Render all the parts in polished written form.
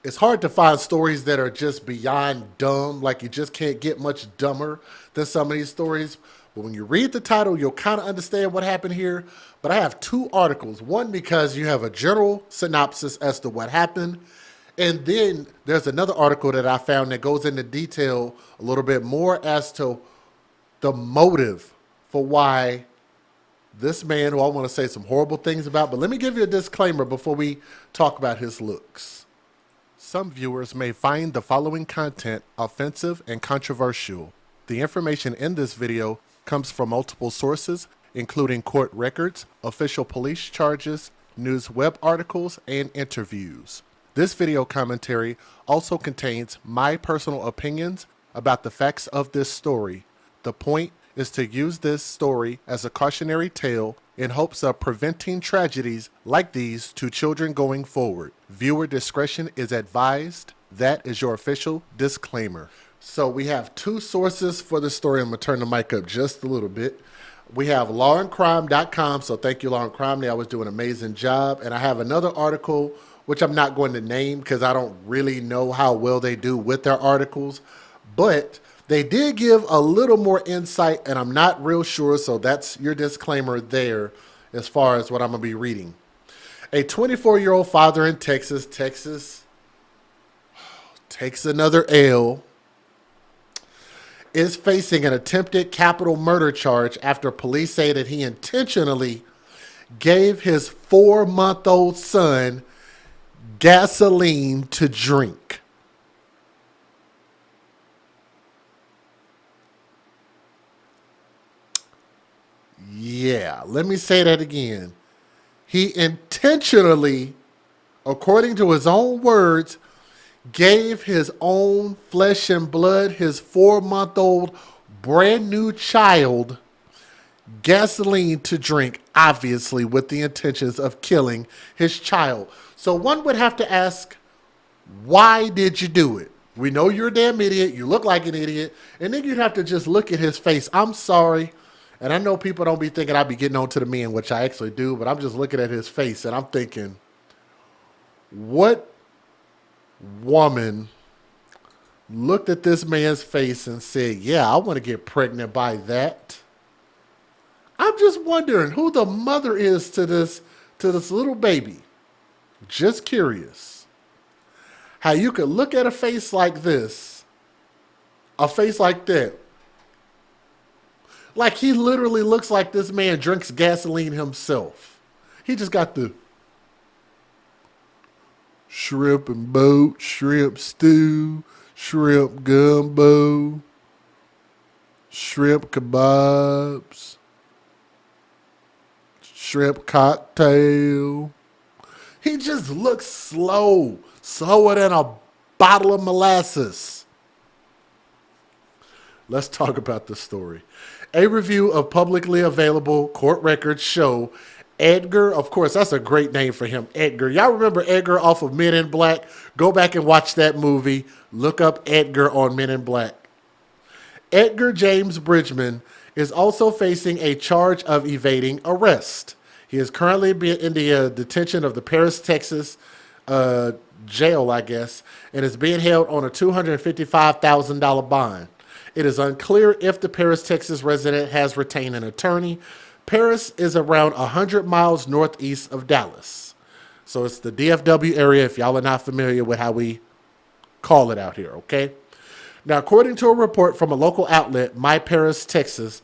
it's hard to find stories that are just beyond dumb. Like you just can't get much dumber than some of these stories. But when you read the title, you'll kind of understand what happened here. But I have two articles. One because you have a general synopsis as to what happened. And then there's another article that I found that goes into detail a little bit more as to the motive for why this man, who I want to say some horrible things about, but let me give you a disclaimer before we talk about his looks. Some viewers may find the following content offensive and controversial. The information in this video comes from multiple sources, including court records, official police charges, news web articles, and interviews. This video commentary also contains my personal opinions about the facts of this story. The point is to use this story as a cautionary tale in hopes of preventing tragedies like these to children going forward. Viewer discretion is advised. That is your official disclaimer. So we have two sources for the story. I'm going to turn the mic up just a little bit. We have lawandcrime.com, so thank you, Law and Crime. They always do an amazing job. And I have another article, which I'm not going to name because I don't really know how well they do with their articles. But they did give a little more insight, and I'm not real sure, so that's your disclaimer there as far as what I'm going to be reading. A 24-year-old father in Texas takes another L, is facing an attempted capital murder charge after police say that he intentionally gave his 4-month-old son gasoline to drink. Yeah, let me say that again. He intentionally, according to his own words, gave his own flesh and blood, his 4-month-old brand new child, gasoline to drink, obviously with the intentions of killing his child. So one would have to ask, why did you do it? We know you're a damn idiot. You look like an idiot. And then you'd have to just look at his face. I'm sorry. And I know people don't be thinking I'd be getting on to the men, which I actually do, but I'm just looking at his face and I'm thinking, what woman looked at this man's face and said, yeah, I want to get pregnant by that? I'm just wondering who the mother is to this little baby. Just curious. How you could look at a face like this, a face like that. Like he literally looks like this man drinks gasoline himself. He just got the shrimp and boat, shrimp stew, shrimp gumbo, shrimp kebabs, shrimp cocktail. He just looks slow, slower than a bottle of molasses. Let's talk about the story. A review of publicly available court records show Edgar, of course, that's a great name for him, Edgar. Y'all remember Edgar off of Men in Black? Go back and watch that movie. Look up Edgar on Men in Black. Edgar James Bridgeman is also facing a charge of evading arrest. He is currently in the detention of the Paris, Texas jail, I guess, and is being held on a $255,000 bond. It is unclear if the Paris, Texas resident has retained an attorney. Paris is around 100 miles northeast of Dallas. So it's the DFW area if y'all are not familiar with how we call it out here, okay? Now, according to a report from a local outlet, My Paris, Texas,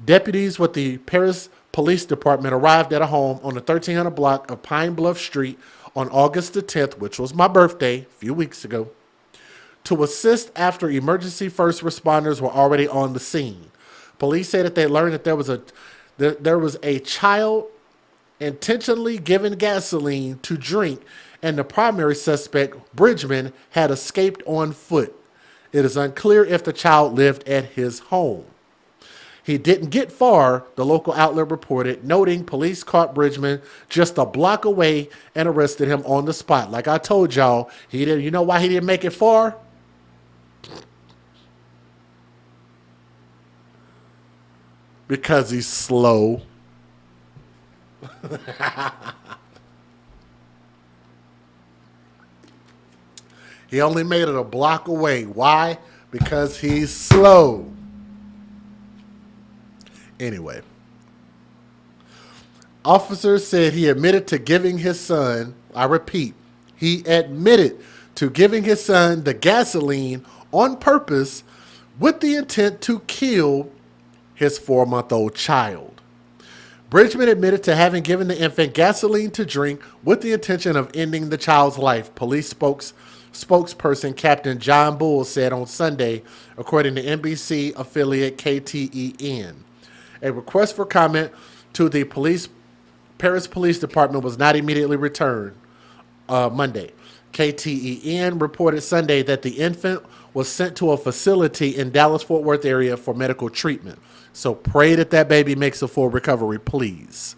deputies with the Paris Police Department arrived at a home on the 1300 block of Pine Bluff Street on August the 10th, which was my birthday a few weeks ago, to assist after emergency first responders were already on the scene. Police say that they learned that there was a child intentionally given gasoline to drink, and the primary suspect, Bridgeman, had escaped on foot. It is unclear if the child lived at his home. He didn't get far, the local outlet reported, noting police caught Bridgeman just a block away and arrested him on the spot. Like I told y'all, you know why he didn't make it far? Because he's slow. He only made it a block away. Why? Because he's slow. Anyway, officers said he admitted to giving his son, I repeat, he admitted to giving his son the gasoline on purpose with the intent to kill his 4-month-old child. Bridgeman admitted to having given the infant gasoline to drink with the intention of ending the child's life, police spokesperson Captain John Bull said on Sunday, according to NBC affiliate KTEN. A request for comment to the Paris Police Department was not immediately returned Monday. KTEN reported Sunday that the infant was sent to a facility in Dallas-Fort Worth area for medical treatment. So pray that that baby makes a full recovery, please.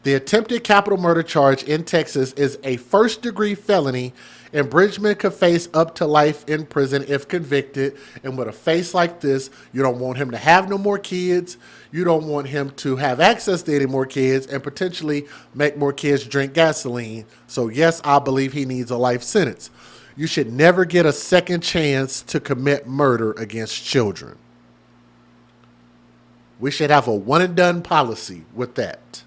The attempted capital murder charge in Texas is a first-degree felony, and Bridgeman could face up to life in prison if convicted. And with a face like this, you don't want him to have no more kids. You don't want him to have access to any more kids and potentially make more kids drink gasoline. So yes, I believe he needs a life sentence. You should never get a second chance to commit murder against children. We should have a one-and-done policy with that.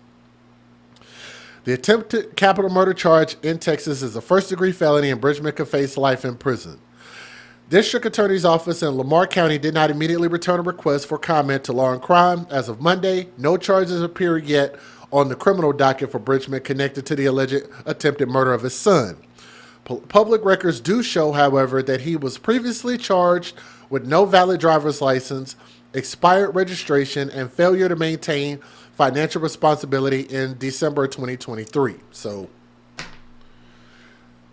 The attempted capital murder charge in Texas is a first-degree felony, and Bridgeman could face life in prison. District Attorney's Office in Lamar County did not immediately return a request for comment to Law and Crime. As of Monday, no charges appear yet on the criminal docket for Bridgeman connected to the alleged attempted murder of his son. Public records do show, however, that he was previously charged with no valid driver's license, expired registration, and failure to maintain financial responsibility in December 2023. So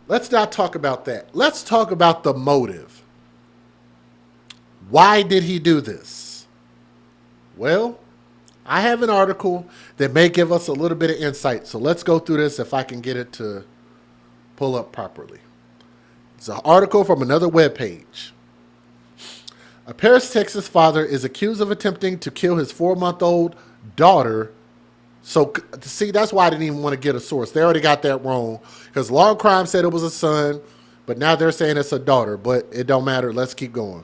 let's not talk about that. Let's talk about the motive. Why did he do this? Well, I have an article that may give us a little bit of insight. So let's go through this if I can get it to pull up properly. It's an article from another webpage. A Paris, Texas father is accused of attempting to kill his 4-month-old daughter. So, see, that's why I didn't even want to get a source. They already got that wrong because Law and Crime said it was a son, but now they're saying it's a daughter, but it don't matter. Let's keep going.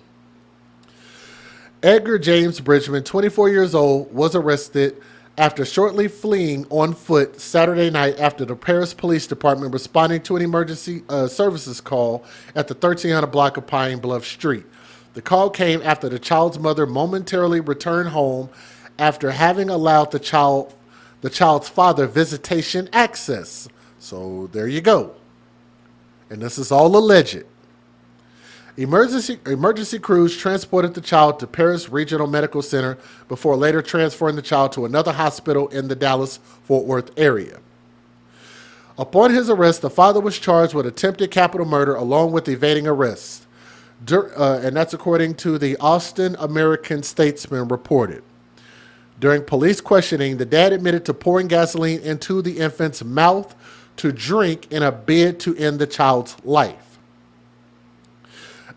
Edgar James Bridgeman, 24 years old, was arrested after shortly fleeing on foot Saturday night after the Paris Police Department responding to an emergency services call at the 1300 block of Pine Bluff Street. The call came after the child's mother momentarily returned home after having allowed the child's father visitation access. So there you go. And this is all alleged. Emergency crews transported the child to Paris Regional Medical Center before later transferring the child to another hospital in the Dallas-Fort Worth area. Upon his arrest, the father was charged with attempted capital murder along with evading arrest. And that's according to the Austin American-Statesman reported. During police questioning, the dad admitted to pouring gasoline into the infant's mouth to drink in a bid to end the child's life.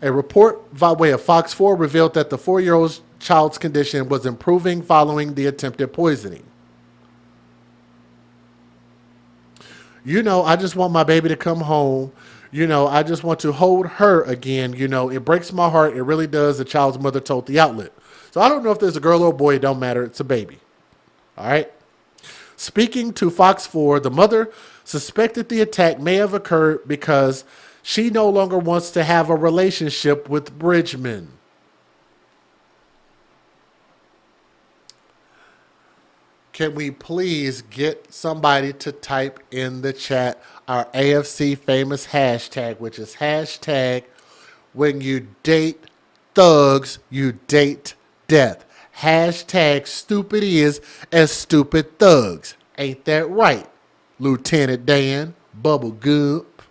A report by way of Fox 4 revealed that the 4-year-old child's condition was improving following the attempted poisoning. You know, I just want my baby to come home. You know, I just want to hold her again. You know, it breaks my heart. It really does, the child's mother told the outlet. So I don't know if there's a girl or a boy. It don't matter. It's a baby. All right. Speaking to Fox 4, the mother suspected the attack may have occurred because she no longer wants to have a relationship with Bridgeman. Can we please get somebody to type in the chat our AFC famous hashtag, which is hashtag when you date thugs, you date death. Hashtag stupid is as stupid thugs. Ain't that right, Lieutenant Dan Bubble Goop?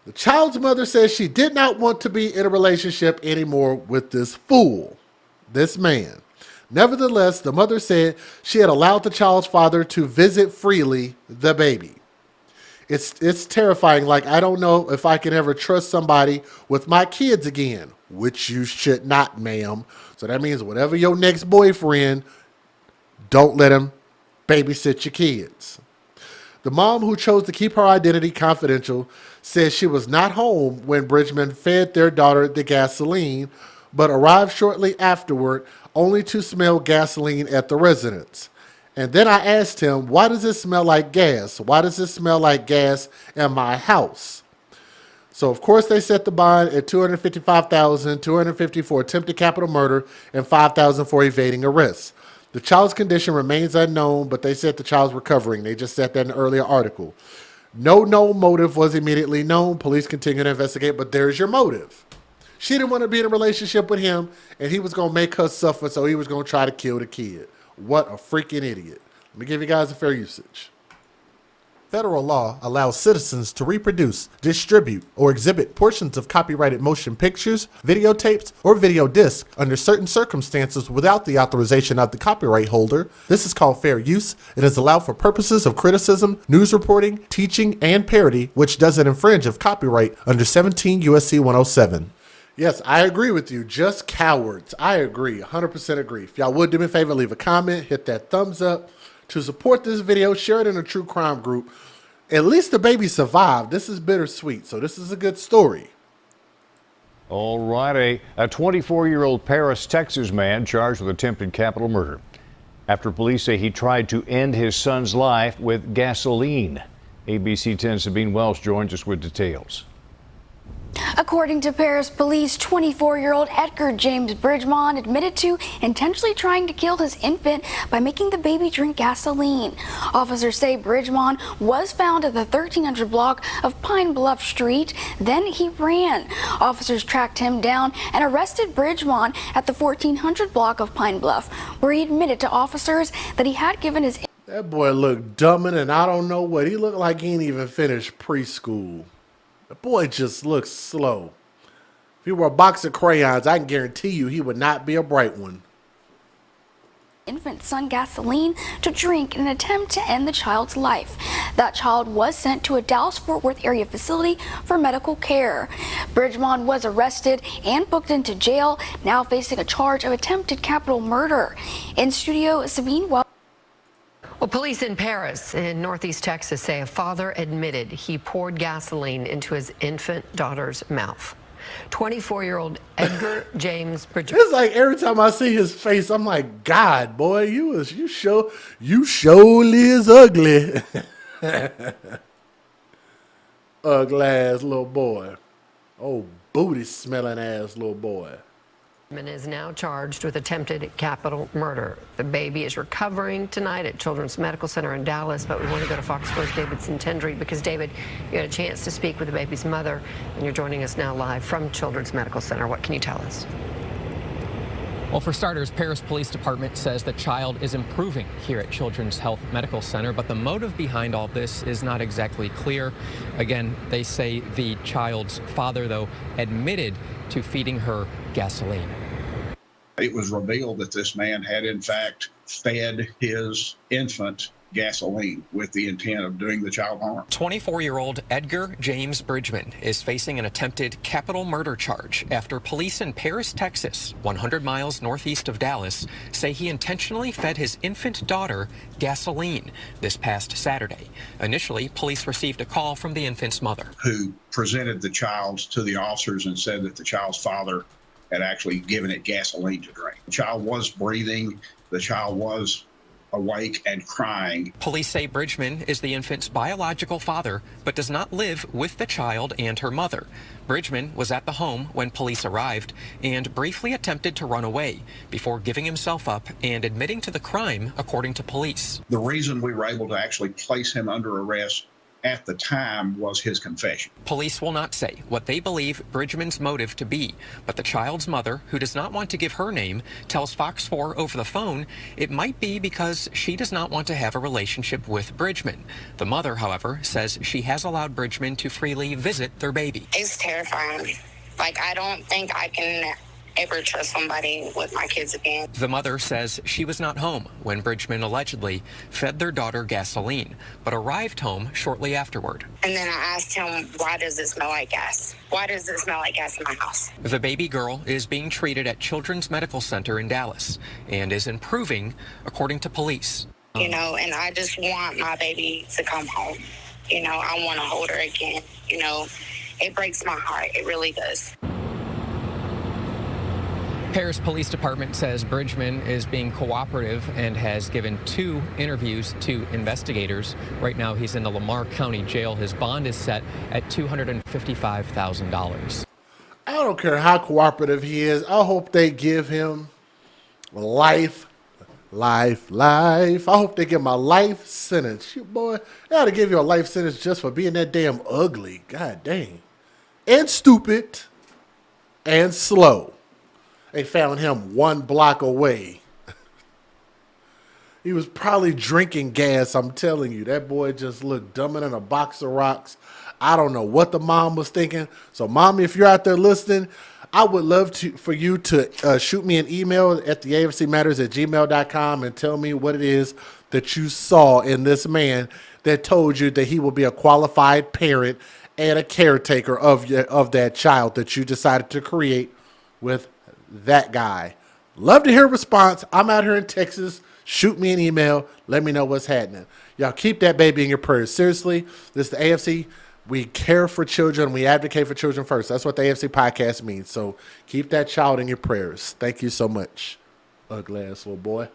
The child's mother says she did not want to be in a relationship anymore with this fool, this man. Nevertheless, the mother said she had allowed the child's father to visit freely the baby. It's terrifying. Like, I don't know if I can ever trust somebody with my kids again, which you should not, ma'am. So that means whatever your next boyfriend, don't let him babysit your kids. The mom, who chose to keep her identity confidential, says she was not home when Bridgeman fed their daughter the gasoline, but arrived shortly afterward only to smell gasoline at the residence. And then I asked him, why does it smell like gas? Why does it smell like gas in my house? So, of course, they set the bond at $255,000, $250 for attempted capital murder, and $5,000 for evading arrest. The child's condition remains unknown, but they said the child's recovering. They just said that in an earlier article. No known motive was immediately known. Police continue to investigate, but there's your motive. She didn't want to be in a relationship with him, and he was going to make her suffer, so he was going to try to kill the kid. What a freaking idiot. Let me give you guys a fair usage. Federal law allows citizens to reproduce, distribute, or exhibit portions of copyrighted motion pictures, videotapes, or video discs under certain circumstances without the authorization of the copyright holder. This is called fair use. It is allowed for purposes of criticism, news reporting, teaching, and parody, which doesn't infringe of copyright under 17 U.S.C. 107. Yes, I agree with you. Just cowards. I agree. 100% agree. If y'all would do me a favor, leave a comment, hit that thumbs up. To support this video, share it in a true crime group. At least the baby survived. This is bittersweet, so this is a good story. All righty. A 24-year-old Paris, Texas man charged with attempted capital murder after police say he tried to end his son's life with gasoline. ABC 10's Sabine Wells joins us with details. According to Paris police, 24-year-old Edgar James Bridgeman admitted to intentionally trying to kill his infant by making the baby drink gasoline. Officers say Bridgeman was found at the 1300 block of Pine Bluff Street. Then he ran. Officers tracked him down and arrested Bridgeman at the 1400 block of Pine Bluff, where he admitted to officers that he had given his... That boy looked dumbing and I don't know what. He looked like he ain't even finished preschool. The boy just looks slow. If he were a box of crayons, I can guarantee you he would not be a bright one. Infant son gasoline to drink in an attempt to end the child's life. That child was sent to a Dallas-Fort Worth area facility for medical care. Bridgeman was arrested and booked into jail, now facing a charge of attempted capital murder. In studio, Sabine Wells. Well, police in Paris in northeast Texas say a father admitted he poured gasoline into his infant daughter's mouth. 24-year-old Edgar James Bridgeman. It's like every time I see his face, I'm like, God, boy, you surely is ugly. Ugly ass little boy. Oh, booty smelling ass little boy. Is now charged with attempted capital murder. The baby is recovering tonight at Children's Medical Center in Dallas, but we want to go to Fox 4's David Sintendry because, David, you had a chance to speak with the baby's mother, and you're joining us now live from Children's Medical Center. What can you tell us? Well, for starters, Paris Police Department says the child is improving here at Children's Health Medical Center, but the motive behind all this is not exactly clear. Again, they say the child's father, though, admitted to feeding her gasoline. It was revealed that this man had, in fact, fed his infant gasoline with the intent of doing the child harm. 24-year-old Edgar James Bridgeman is facing an attempted capital murder charge after police in Paris, Texas, 100 miles northeast of Dallas, say he intentionally fed his infant daughter gasoline this past Saturday. Initially, police received a call from the infant's mother, who presented the child to the officers and said that the child's father had actually given it gasoline to drink. The child was breathing. The child was awake and crying. Police say Bridgeman is the infant's biological father, but does not live with the child and her mother. Bridgeman was at the home when police arrived and briefly attempted to run away before giving himself up and admitting to the crime, according to police. The reason we were able to actually place him under arrest at the time was his confession. Police will not say what they believe Bridgeman's motive to be, but the child's mother, who does not want to give her name, tells Fox 4 over the phone it might be because she does not want to have a relationship with Bridgeman. The mother, however, says she has allowed Bridgeman to freely visit their baby. It's terrifying. Like, I don't think I can ever trust somebody with my kids again. The mother says she was not home when Bridgeman allegedly fed their daughter gasoline, but arrived home shortly afterward. And then I asked him, why does it smell like gas? Why does it smell like gas in my house? The baby girl is being treated at Children's Medical Center in Dallas and is improving, according to police. you know, and I just want my baby to come home. You know, I want to hold her again. You know, it breaks my heart. It really does. Paris Police Department says Bridgeman is being cooperative and has given 2 interviews to investigators. Right now, he's in the Lamar County Jail. His bond is set at $255,000. I don't care how cooperative he is. I hope they give him life. I hope they give him a life sentence. You boy, they ought to give you a life sentence just for being that damn ugly. God dang. And stupid. And slow. They found him 1 block away. He was probably drinking gas, I'm telling you. That boy just looked dumber than a box of rocks. I don't know what the mom was thinking. So, Mommy, if you're out there listening, I would love for you to shoot me an email at theafcmatters@gmail.com and tell me what it is that you saw in this man that told you that he will be a qualified parent and a caretaker of that child that you decided to create with that guy. Love to hear a response. I'm out here in Texas. Shoot me an email. Let me know what's happening. Y'all keep that baby in your prayers. Seriously, this is the AFC. We care for children. We advocate for children first. That's what the AFC podcast means. So keep that child in your prayers. Thank you so much, ugly ass little boy.